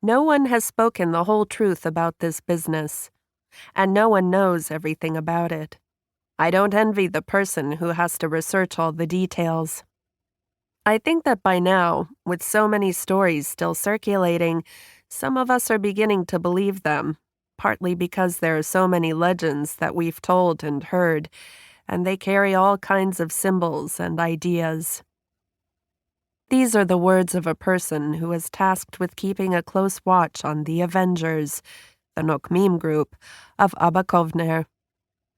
No one has spoken the whole truth about this business, and no one knows everything about it. I don't envy the person who has to research all the details. I think that by now, with so many stories still circulating, some of us are beginning to believe them, partly because there are so many legends that we've told and heard, and they carry all kinds of symbols and ideas. These are the words of a person who is tasked with keeping a close watch on the Avengers, the Nokmim group, of Abba Kovner.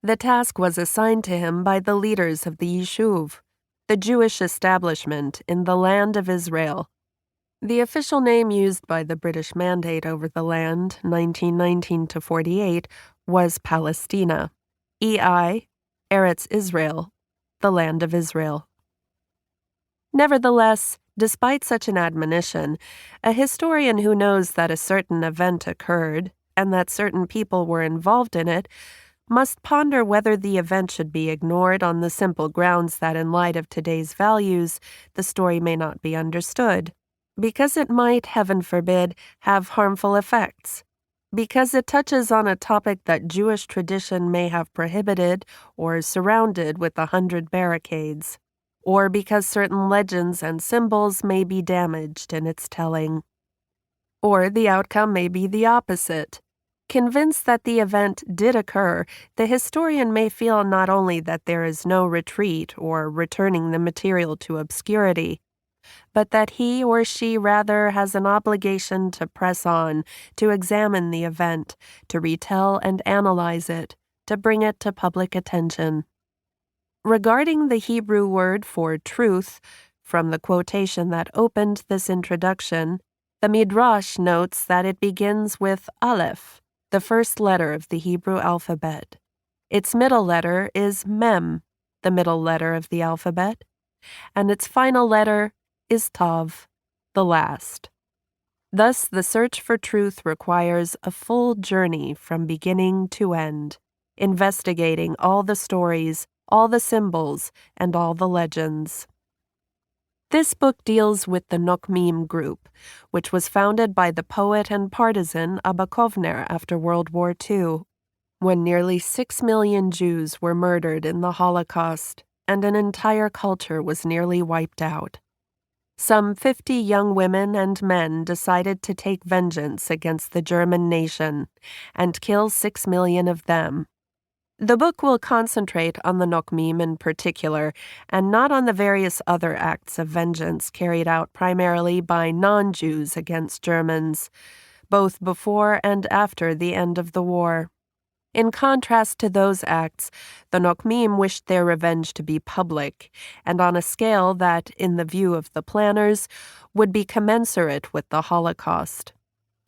The task was assigned to him by the leaders of the Yishuv, the Jewish establishment in the land of Israel. The official name used by the British Mandate over the land, 1919 to 48, was Palestina, EI, Eretz Israel, the land of Israel. Nevertheless, despite such an admonition, a historian who knows that a certain event occurred and that certain people were involved in it must ponder whether the event should be ignored on the simple grounds that in light of today's values, the story may not be understood, because it might, heaven forbid, have harmful effects, because it touches on a topic that Jewish tradition may have prohibited or surrounded with 100 barricades, or because certain legends and symbols may be damaged in its telling. Or the outcome may be the opposite. Convinced that the event did occur, the historian may feel not only that there is no retreat or returning the material to obscurity, but that he or she rather has an obligation to press on, to examine the event, to retell and analyze it, to bring it to public attention. Regarding the Hebrew word for truth, from the quotation that opened this introduction, the Midrash notes that it begins with Aleph, the first letter of the Hebrew alphabet. Its middle letter is Mem, the middle letter of the alphabet, and its final letter is Tav, the last. Thus, the search for truth requires a full journey from beginning to end, investigating all the stories, all the symbols, and all the legends. This book deals with the Nokmim group, which was founded by the poet and partisan Abba Kovner after World War II, when nearly 6 million Jews were murdered in the Holocaust, and an entire culture was nearly wiped out. Some 50 young women and men decided to take vengeance against the German nation and kill 6 million of them. The book will concentrate on the Nokmim in particular, and not on the various other acts of vengeance carried out primarily by non-Jews against Germans, both before and after the end of the war. In contrast to those acts, the Nokmim wished their revenge to be public, and on a scale that, in the view of the planners, would be commensurate with the Holocaust.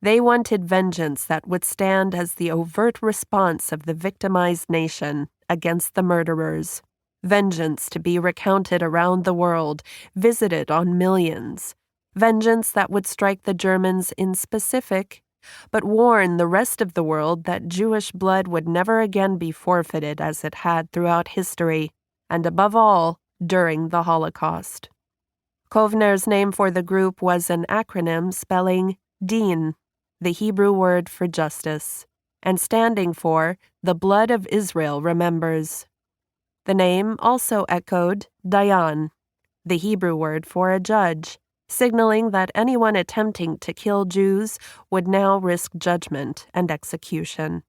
They wanted vengeance that would stand as the overt response of the victimized nation against the murderers. Vengeance to be recounted around the world, visited on millions. Vengeance that would strike the Germans in specific, but warn the rest of the world that Jewish blood would never again be forfeited as it had throughout history, and above all, during the Holocaust. Kovner's name for the group was an acronym spelling Din, the Hebrew word for justice, and standing for the blood of Israel remembers. The name also echoed Dayan, the Hebrew word for a judge, signaling that anyone attempting to kill Jews would now risk judgment and execution.